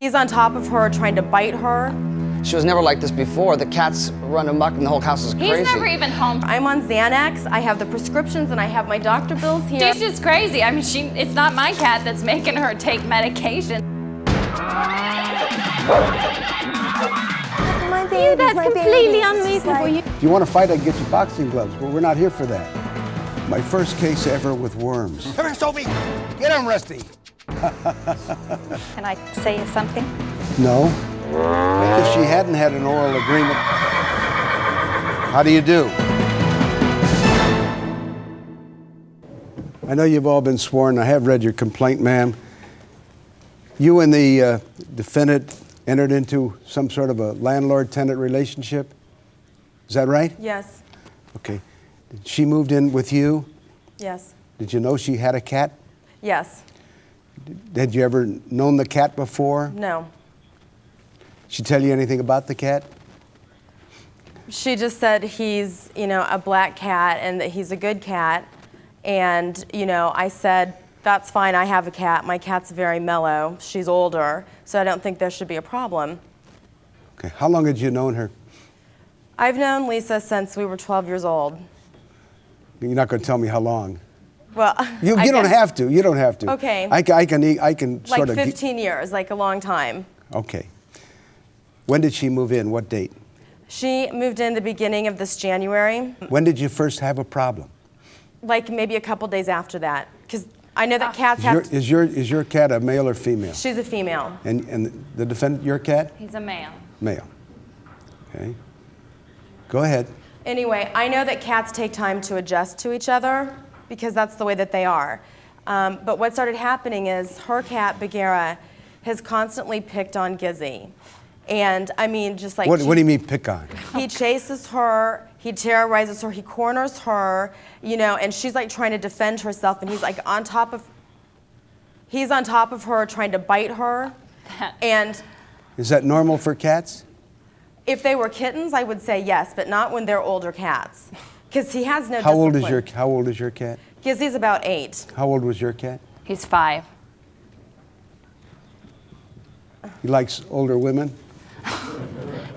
He's on top of her, trying to bite her. She was never like this before. The cats run amok and the whole house is crazy. He's never even home. I'm on Xanax, I have the prescriptions, and I have my doctor bills here. She's just crazy. I mean, it's not my cat that's making her take medication. That's completely unreasonable. If you want to fight, I can get you boxing gloves, but we're not here for that. My first case ever with worms. Come here, Sophie. Get him, Rusty. Can I say something? No. If she hadn't had an oral agreement, how do you do? I know you've all been sworn. I have read your complaint, ma'am. You and the defendant entered into some sort of a landlord-tenant relationship. Is that right? Yes. Okay. She moved in with you? Yes. Did you know she had a cat? Yes. Had you ever known the cat before? No. She tell you anything about the cat? She just said he's, a black cat and that he's a good cat. And, I said, that's fine, I have a cat. My cat's very mellow. She's older, so I don't think there should be a problem. Okay. How long had you known her? I've known Lisa since we were 12 years old. You're not going to tell me how long. Well, you don't have to. You don't have to. Okay. I can sort of. Like 15 years, like a long time. Okay. When did she move in? What date? She moved in the beginning of this January. When did you first have a problem? Like maybe a couple days after that, because I know that cats have. Is your cat a male or female? She's a female. And the defendant, your cat? He's a male. Male. Okay. Go ahead. Anyway, I know that cats take time to adjust to each other because that's the way that they are. But what started happening is her cat, Bagheera, has constantly picked on Gizzy. And I mean, just like. What do you mean pick on? He chases her, he terrorizes her, he corners her, and she's like trying to defend herself, and he's like on top of her trying to bite her. And is that normal for cats? if they were kittens, I would say yes, but not when they're older cats. Because he has no How old is your cat? Gizzy's about 8. How old was your cat? He's 5. He likes older women?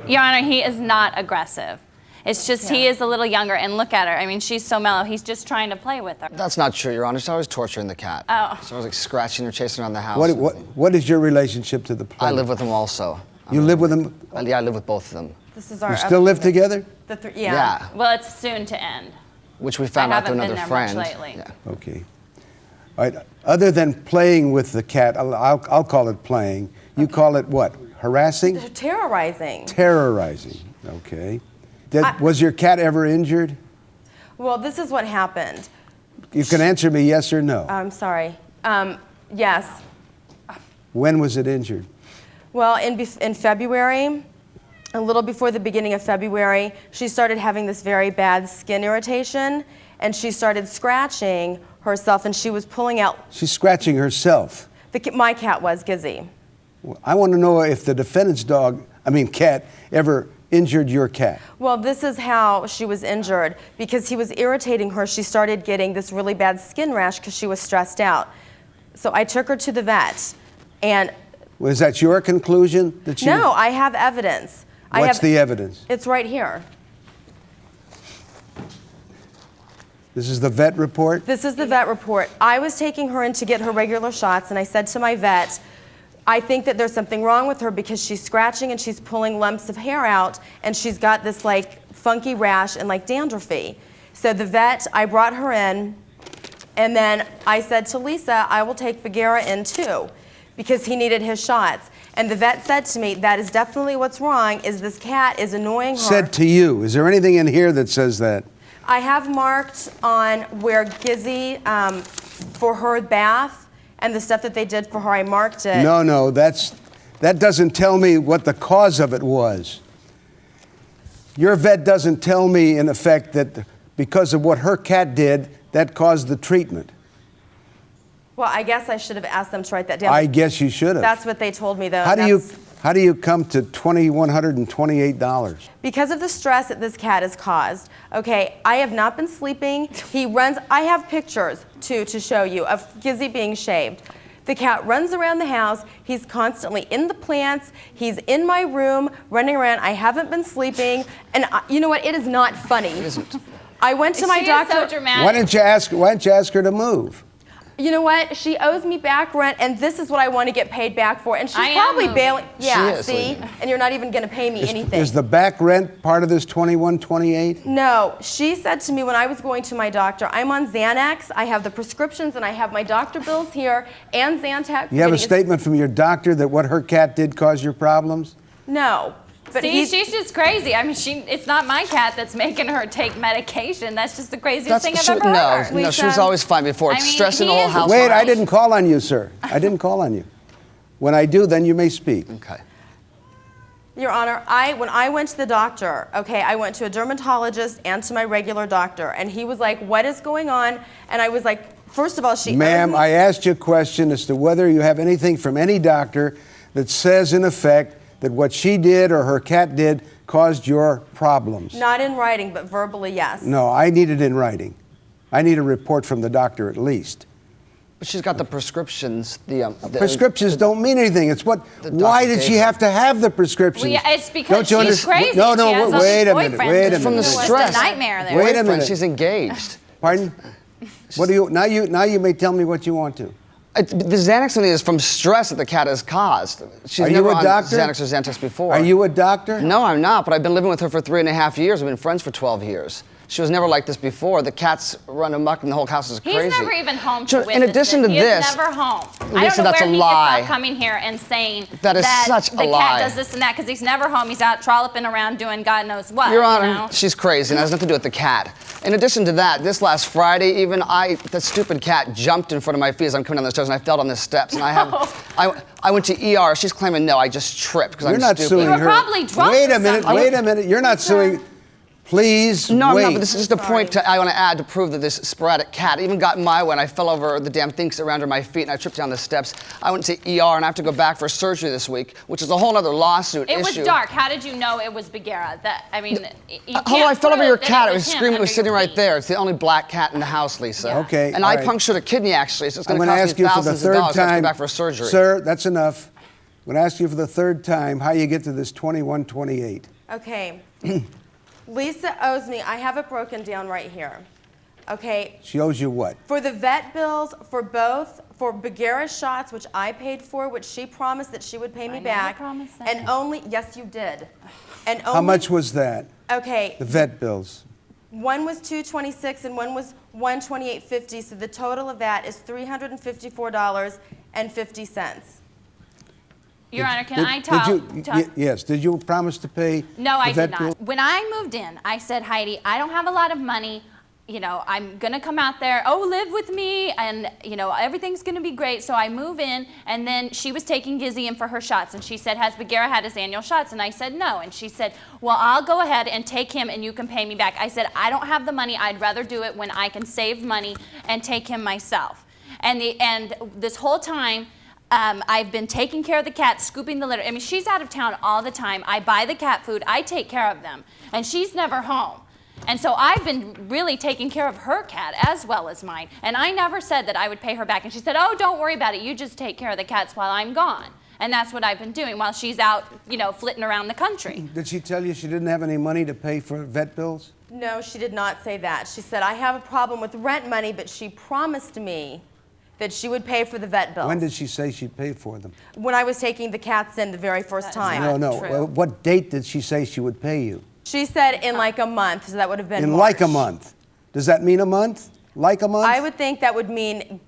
Your Honor, he is not aggressive. It's just he is a little younger, and look at her. I mean, she's so mellow. He's just trying to play with her. That's not true, Your Honor. She's always torturing the cat. Oh. She's always like scratching her, chasing around the house. What is your relationship to the plaintiff? I live with him also. You live with him? Yeah, I live with both of them. This is our You still live together? Yeah. Well, it's soon to end. Which we found out through I haven't another been there friend. much lately. Yeah. Okay. All right. Other than playing with the cat, I'll call it playing. You call it what? Harassing? Terrorizing. Terrorizing. Okay. Was your cat ever injured? Well, this is what happened. You can answer me yes or no. I'm sorry. Yes. When was it injured? Well, in February, a little before the beginning of February, she started having this very bad skin irritation, and she started scratching herself, and she was pulling out. She's scratching herself. My cat was, Gizzy. I want to know if the defendant's cat, ever injured your cat. Well, this is how she was injured. Because he was irritating her, she started getting this really bad skin rash because she was stressed out. So I took her to the vet, and... Was that your conclusion? No, I have evidence. What's the evidence? It's right here. This is the vet report? This is the vet report. I was taking her in to get her regular shots, and I said to my vet, I think that there's something wrong with her because she's scratching and she's pulling lumps of hair out, and she's got this like funky rash and like dandruffy. So the vet, I brought her in, and then I said to Lisa, I will take Bagheera in too, because he needed his shots. And the vet said to me, that is definitely what's wrong, is this cat is annoying her. Said to you. Is there anything in here that says that? I have marked on where Gizzy, for her bath, and the stuff that they did for her, I marked it. No, that doesn't tell me what the cause of it was. Your vet doesn't tell me, in effect, that because of what her cat did, that caused the treatment. Well, I guess I should have asked them to write that down. I guess you should have. That's what they told me, though. How do you come to $2,128? Because of the stress that this cat has caused. Okay, I have not been sleeping. He runs. I have pictures, too, to show you of Gizzy being shaved. The cat runs around the house. He's constantly in the plants. He's in my room, running around. I haven't been sleeping. And you know what? It is not funny. It isn't. I went to my She is doctor. so dramatic. Why didn't you ask her to move? You know what? She owes me back rent, and this is what I want to get paid back for. And she's I am probably moving. bailing. Yeah, She is see? leaving. And you're not even going to pay me anything. Is the back rent part of this 2128? No, she said to me when I was going to my doctor, I'm on Xanax, I have the prescriptions, and I have my doctor bills here, and Zantac. You have a statement from your doctor that what her cat did caused your problems? No. But See, she's just crazy. I mean, it's not my cat that's making her take medication. That's just the craziest thing I've ever heard. No, she was Lisa. always fine before. I It's mean, stressing the he whole is- house. Wait, I didn't call on you, sir. I didn't call on you. When I do, then you may speak. Okay. Your Honor, when I went to the doctor, okay, I went to a dermatologist and to my regular doctor, and he was like, what is going on? And I was like, first of all, she Ma'am, owes me- I asked you a question as to whether you have anything from any doctor that says, in effect, that what she did or her cat did caused your problems. Not in writing, but verbally, yes. No, I need it in writing. I need a report from the doctor at least. But she's got the prescriptions. Prescriptions don't mean anything. It's what. The Why doctor did she gave her. have to have the prescriptions? Well, yeah, it's because Don't you she's understand? crazy. No, no, She has all wait these a minute. boyfriends. Wait a It's minute. From the It was stress. a nightmare there. Wait a Boyfriend, minute. She's engaged. Pardon? What do you now? You may tell me what you want to. The Xanax thing is from stress that the cat has caused. She's Are you never a on doctor? Xanax or Xanax before. Are you a doctor? No, I'm not, but I've been living with her for 3.5 years. We've been friends for 12 years. She was never like this before. The cats run amok and the whole house is crazy. He's never even home to Sure, witness in addition it. to He this, is never home. I Lisa, don't know that's where a he lie. gets off coming here and saying That is such a the lie. cat does this and that because he's never home. He's out trolloping around doing God knows what. Your Honor, you know? she's crazy and it has nothing to do with the cat. In addition to that, this last Friday, even the stupid cat jumped in front of my feet as I'm coming down the stairs and I fell on the steps. And I went to ER. She's claiming no, I just tripped because I'm You're not stupid. suing You were her. probably drunk Wait or a minute. something. Wait a minute. You're not suing. Please No, wait. no, but this is just a point I want to add to prove that this sporadic cat even got in my way and I fell over the damn things around my feet and I tripped down the steps. I went to ER and I have to go back for surgery this week, which is a whole other lawsuit It issue. was dark. How did you know it was Bagheera? Hello, I fell over your cat. It was him screaming. It was under sitting your right feet. there. It's the only black cat in the house, Lisa. Yeah. Okay, And all I right. punctured a kidney, actually, so it's I'm going to going to cost ask me you for the thousands of third dollars. I have to time. go back for surgery. Sir, that's enough. I'm going to ask you for the third time how you get to this 2128. Okay. Lisa owes me, I have it broken down right here. Okay, She owes you what? for the vet bills, for Bagheera shots, which I paid for, which she promised that she would pay me never back. promised that. And only, yes, you did. And only, How much was that? Okay, The vet bills. one was $226 and one was $128.50, so the total of that is $354.50. Your Honor, can Did- I did talk? you- yes. Did you promise to pay No, the I vet did bill? not. When I moved in, I said, Heidi, I don't have a lot of money. You know, I'm gonna come out there, live with me, and you know, everything's gonna be great. So I move in, and then she was taking Gizzy in for her shots, and she said, has Bagheera had his annual shots? And I said, no. And she said, well, I'll go ahead and take him, and you can pay me back. I said, I don't have the money. I'd rather do it when I can save money and take him myself. And this whole time, I've been taking care of the cat, scooping the litter. I mean, she's out of town all the time. I buy the cat food. I take care of them. And she's never home. And so I've been really taking care of her cat as well as mine. And I never said that I would pay her back. And she said, oh, don't worry about it. You just take care of the cats while I'm gone. And that's what I've been doing while she's out, you know, flitting around the country. Did she tell you she didn't have any money to pay for vet bills? No, she did not say that. She said, I have a problem with rent money, but she promised me that she would pay for the vet bills. When did she say she'd pay for them? When I was taking the cats in the very first time. No. true. Well, what date did she say she would pay you? She said in like a month, so that would have been In March. like a month. Does that mean a month? Like a month? I would think that would mean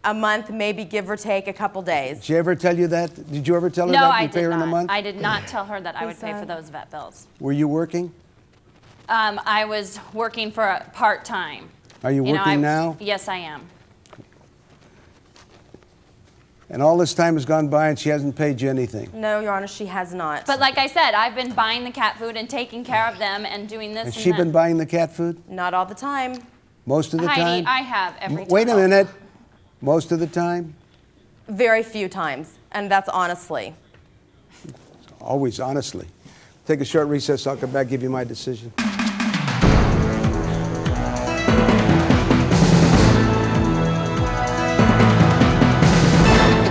a month, maybe give or take a couple days. Did she ever tell you that? Did you ever tell her No, that I you'd pay did her in a not. month? I did not tell her that I would pay Lisa. for those vet bills. Were you working? I was working for a part-time. Are you working now? Yes, I am. And all this time has gone by and she hasn't paid you anything. No, Your Honor, she has not. But like I said, I've been buying the cat food and taking care of them and doing this Has and she that. been buying the cat food? Not all the time. Most of the Heidi, time? I have every time. Wait a minute. Most of the time? Very few times, and that's honestly. Always, honestly. Take a short recess. I'll come back, give you my decision.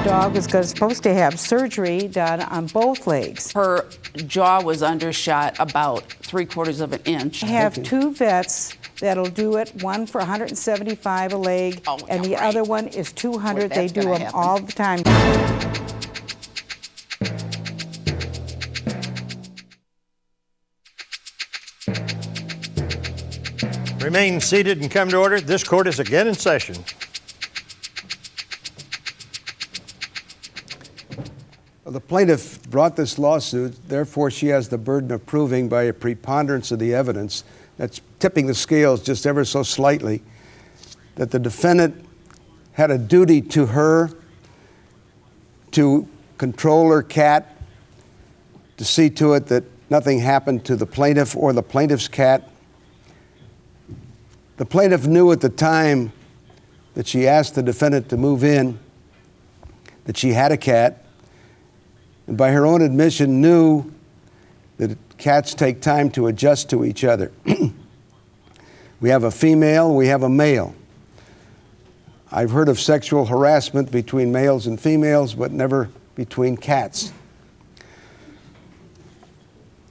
dog was supposed to have surgery done on both legs. Her jaw was undershot about 3/4 of an inch. I have two vets that'll do it, one for $175 a leg, and the other one is $200. They do them all the time. Remain seated and come to order. This court is again in session. Well, the plaintiff brought this lawsuit, therefore she has the burden of proving by a preponderance of the evidence, that's tipping the scales just ever so slightly, that the defendant had a duty to her to control her cat, to see to it that nothing happened to the plaintiff or the plaintiff's cat. The plaintiff knew at the time that she asked the defendant to move in that she had a cat, and by her own admission knew that cats take time to adjust to each other. We have a female, we have a male. I've heard of sexual harassment between males and females, but never between cats.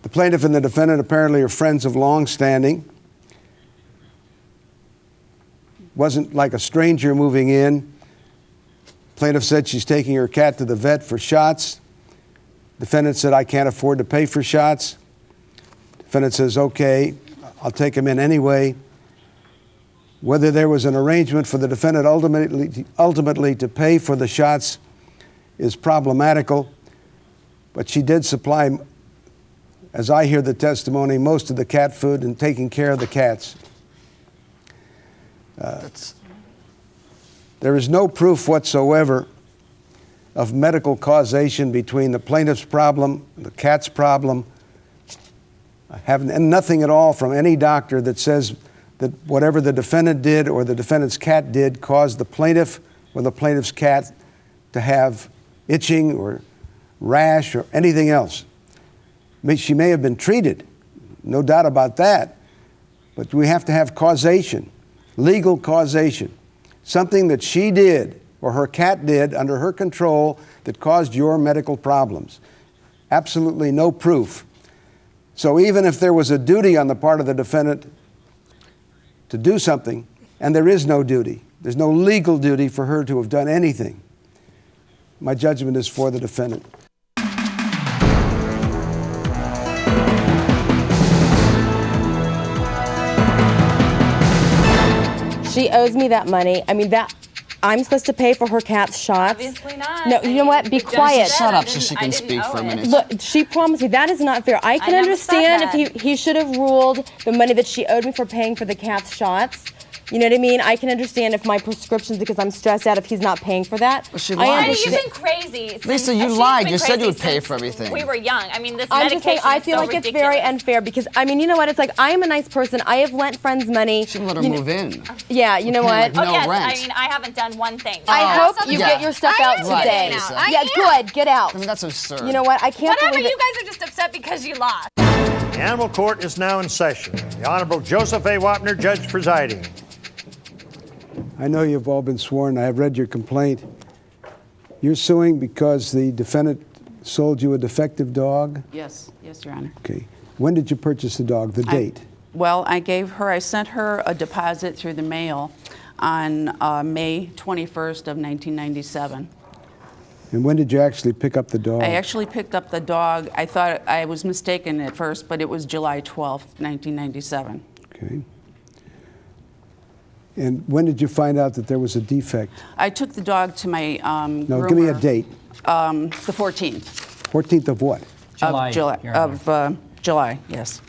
The plaintiff and the defendant apparently are friends of long standing. Wasn't like a stranger moving in. Plaintiff said she's taking her cat to the vet for shots. Defendant said, I can't afford to pay for shots. Defendant says, okay, I'll take him in anyway. Whether there was an arrangement for the defendant ultimately to pay for the shots is problematical, but she did supply, as I hear the testimony, most of the cat food and taking care of the cats. There is no proof whatsoever of medical causation between the plaintiff's problem and the cat's problem. And nothing at all from any doctor that says that whatever the defendant did or the defendant's cat did caused the plaintiff or the plaintiff's cat to have itching or rash or anything else. She may have been treated, no doubt about that, but we have to have causation, legal causation, something that she did or her cat did under her control that caused your medical problems. Absolutely no proof. So even if there was a duty on the part of the defendant to do something, and there is no duty, there's no legal duty for her to have done anything, my judgment is for the defendant. She owes me that money. I mean, that I'm supposed to pay for her cat's shots. Obviously not. No, you know what? Be quiet. Shut up so she can speak for a minute. Look, she promised me. That is not fair. I can understand if he should have ruled the money that she owed me for paying for the cat's shots. You know what I mean? I can understand if my prescriptions, because I'm stressed out, if he's not paying for that. Well, she lied. You've been crazy. Lisa, you lied. You said you would pay for everything. We were young. I mean, this I'm just saying, medication I feel is so like ridiculous. it's very unfair because, I mean, you know what? It's like, I am a nice person. I have lent friends money. She didn't let her move in. Yeah, you know what? No Oh, yes. rent. I mean, I haven't done one thing. I hope you get your stuff out Right, today. Lisa. Yeah, good. Get out. I mean, that's absurd. You know what? I can't Whatever, believe you it. guys are just upset because you lost. The Animal Court is now in session. The Honorable Joseph A. Wapner, Judge presiding. I know you've all been sworn. I have read your complaint. You're suing because the defendant sold you a defective dog? Yes, Your Honor. Okay. When did you purchase the dog? The date? I sent her a deposit through the mail on May 21st of 1997. And when did you actually pick up the dog? I actually picked up the dog. I thought I was mistaken at first, but it was July 12th, 1997. Okay. And when did you find out that there was a defect? I took the dog to my No, groomer. give me a date. The 14th. 14th of what? July. Of July, Your Honor. July, yes.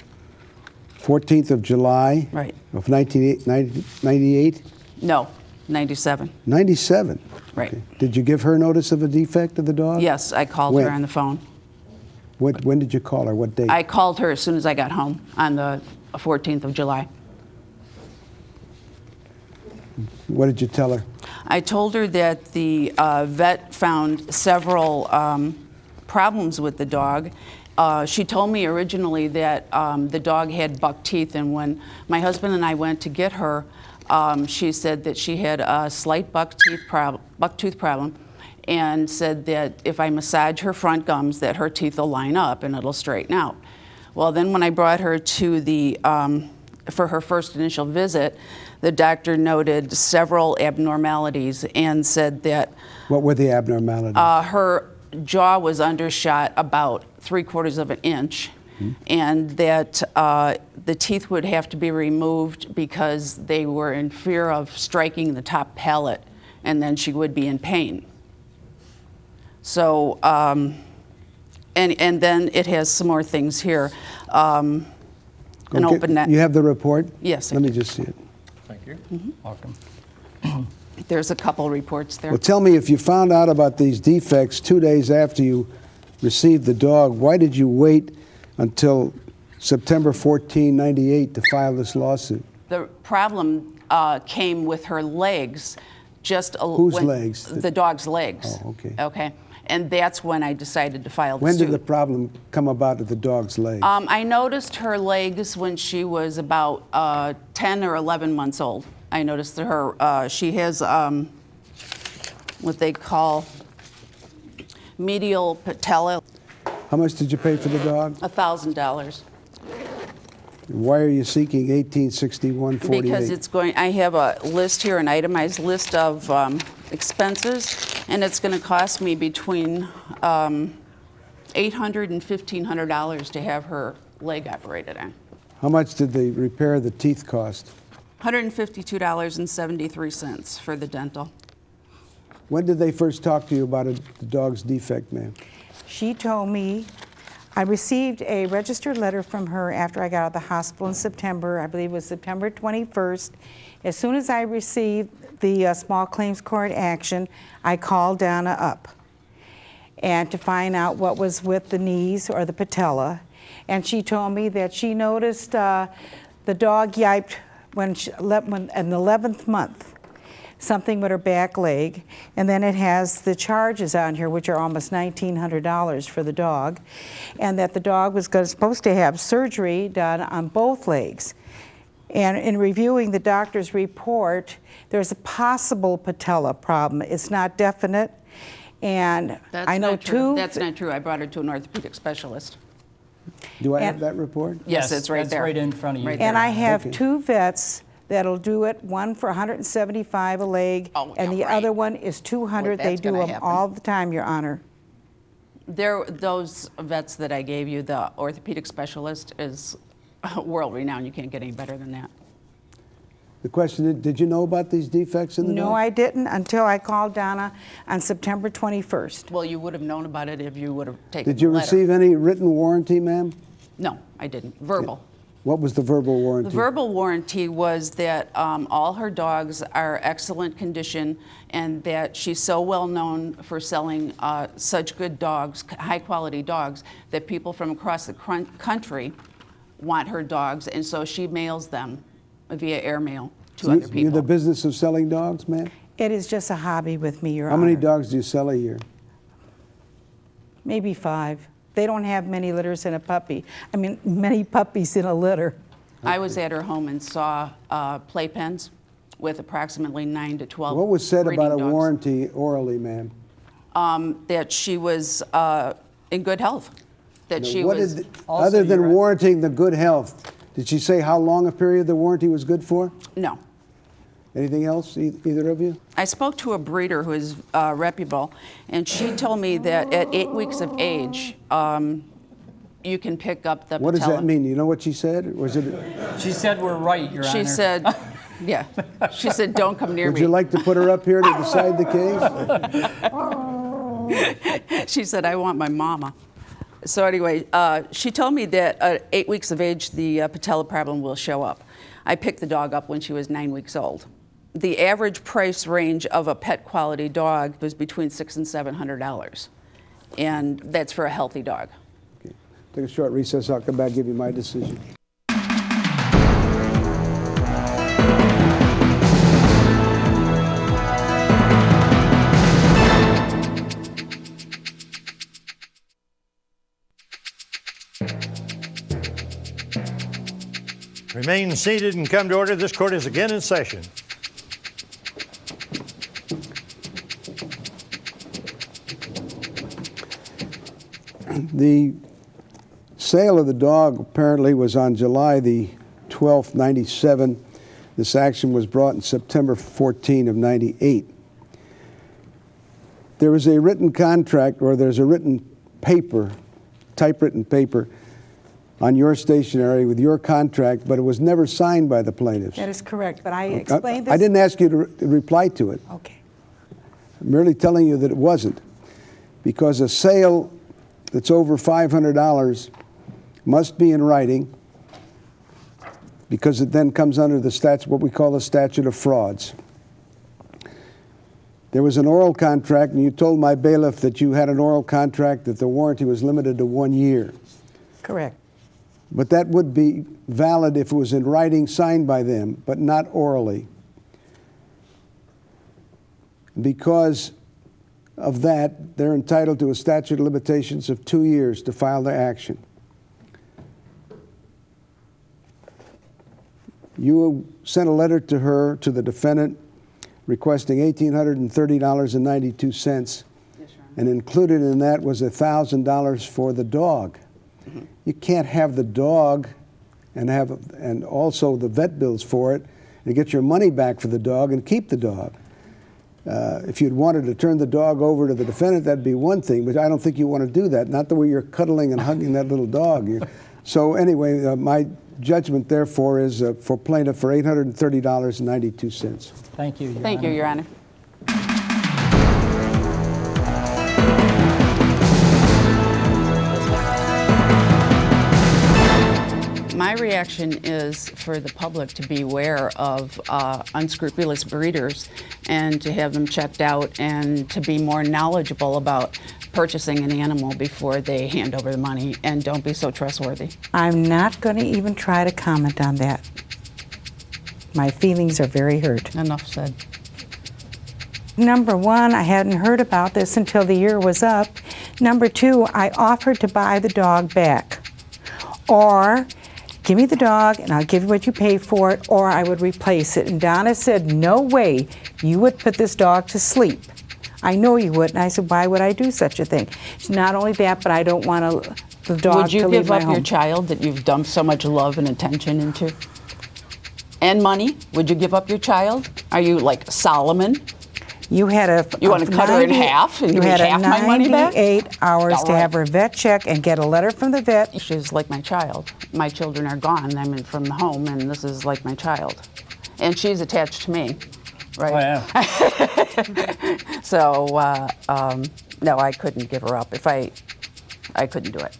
14th of July? Right. Of 1998? No, 97. 97? Right. Okay. Did you give her notice of a defect of the dog? Yes, I called When? her on the phone. When did you call her? What date? I called her as soon as I got home on the 14th of July. What did you tell her? I told her that the vet found several problems with the dog. She told me originally that the dog had buck teeth, and when my husband and I went to get her, she said that she had a slight buck tooth problem, and said that if I massage her front gums, that her teeth will line up and it'll straighten out. Well, then when I brought her to for her first initial visit, the doctor noted several abnormalities and said that What were the abnormalities? her jaw was undershot about 3/4 of an inch, and that the teeth would have to be removed because they were in fear of striking the top palate, and then she would be in pain. So, and then it has some more things here. An Okay, open net. You have the report? Yes, I Let me do. just see it. Thank you. Welcome. There's a couple reports there. Well, tell me, if you found out about these defects 2 days after you received the dog, why did you wait until September 14, 98 to file this lawsuit? The problem came with her legs. Whose legs? The dog's legs. Oh, okay. Okay. And that's when I decided to file the When suit. did the problem come about with the dog's legs? I noticed her legs when she was about 10 or 11 months old. I noticed that she has what they call medial patella. How much did you pay for the dog? $1,000. Why are you seeking $1,861.48? Because I have a list here, an itemized list of expenses, and it's going to cost me between $800 and $1,500 to have her leg operated on. How much did the repair of the teeth cost? $152.73 for the dental. When did they first talk to you about the dog's defect, ma'am? She told me, I received a registered letter from her after I got out of the hospital in September. I believe it was September 21st. As soon as I received the small claims court action, I called Donna up and to find out what was with the knees or the patella. And she told me that she noticed the dog yiped in the 11th month, something with her back leg, and then it has the charges on here, which are almost $1,900 for the dog, and that the dog was supposed to have surgery done on both legs. And in reviewing the doctor's report, there's a possible patella problem. It's not definite, and That's I know not true. too. That's not true. I brought her to an orthopedic specialist. Do I have And- that report? Yes, it's right that's there. right in front of you. Right And I have Okay. two vets that'll do it, one for $175 a leg, Oh, and the yeah, other right. one is $200. Boy, They that's do gonna them happen. all the time, Your Honor. Those vets that I gave you, the orthopedic specialist is world-renowned. You can't get any better than that. The question is, did you know about these defects in the dog? No, I didn't until I called Donna on September 21st. Well, you would have known about it if you would have taken Did you the letter. receive any written warranty, ma'am? No, I didn't. Verbal. What was the verbal warranty? The verbal warranty was that all her dogs are excellent condition and that she's so well known for selling such good dogs, high quality dogs, that people from across the country want her dogs, and so she mails them via airmail to other people. You're the business of selling dogs, ma'am? It is just a hobby with me, Your How Honor. many dogs do you sell a year? Maybe 5. They don't have many litters in a puppy. I mean, many puppies in a litter. I was at her home and saw playpens with approximately 9 to 12 What was said breeding about a dogs. warranty orally, ma'am? That she was in good health. That she What was. did, Also, other than you're- warranting the good health, did she say how long a period the warranty was good for? No. Anything else, either of you? I spoke to a breeder who is reputable, and she told me that at 8 weeks of age, you can pick up the What does patella. that mean? You know what she said? Was it? She said we're right, Your Honor. She said, yeah. She said, don't come near Would me. you like to put her up here to decide the case? She said, I want my mama. So anyway, she told me that at 8 weeks of age, the patella problem will show up. I picked the dog up when she was 9 weeks old. The average price range of a pet quality dog was between $600 and $700, and that's for a healthy dog. Okay. Take a short recess. I'll come back and give you my decision. Remain seated and come to order. This court is again in session. The sale of the dog apparently was on July the 12th, 97. This action was brought in September 14 of 98. There was a written contract, or there's a written paper, typewritten paper, on your stationery with your contract, but it was never signed by the plaintiffs. That is correct, but I explained this. I didn't ask you to reply to it. Okay. I'm merely telling you that it wasn't, because a sale that's over $500 must be in writing, because it then comes under the statute, what we call the statute of frauds. There was an oral contract, and you told my bailiff that you had an oral contract that the warranty was limited to 1 year. Correct. But that would be valid if it was in writing, signed by them, but not orally. Because of that, they're entitled to a statute of limitations of 2 years to file their action. You sent a letter to her, to the defendant, requesting $1,830.92, and included in that was $1,000 for the dog. You can't have the dog and also the vet bills for it and get your money back for the dog and keep the dog. If you'd wanted to turn the dog over to the defendant, that'd be one thing, but I don't think you want to do that, not the way you're cuddling and hugging that little dog. So anyway, my judgment, therefore, is for plaintiff for $830.92. Thank you, Your Thank Honor. you, Your Honor. My reaction is for the public to beware of unscrupulous breeders and to have them checked out and to be more knowledgeable about purchasing an animal before they hand over the money, and don't be so trustworthy. I'm not going to even try to comment on that. My feelings are very hurt. Enough said. Number one, I hadn't heard about this until the year was up. Number two, I offered to buy the dog back. Or give me the dog and I'll give you what you pay for it, or I would replace it. And Donna said, no way, you would put this dog to sleep. I know you would. And I said, why would I do such a thing? Not only that, but I don't want the dog Would you to leave give my up home. your child that you've dumped so much love and attention into? And money? Would you give up your child? Are you like Solomon? You had You want to cut her in half and you give had half my money back? 98 hours All to right. have her vet check and get a letter from the vet. She's like my child. My children are gone. I'm from the home, and this is like my child. And she's attached to me, right? Oh, yeah. So, no, I couldn't give her up. I couldn't do it.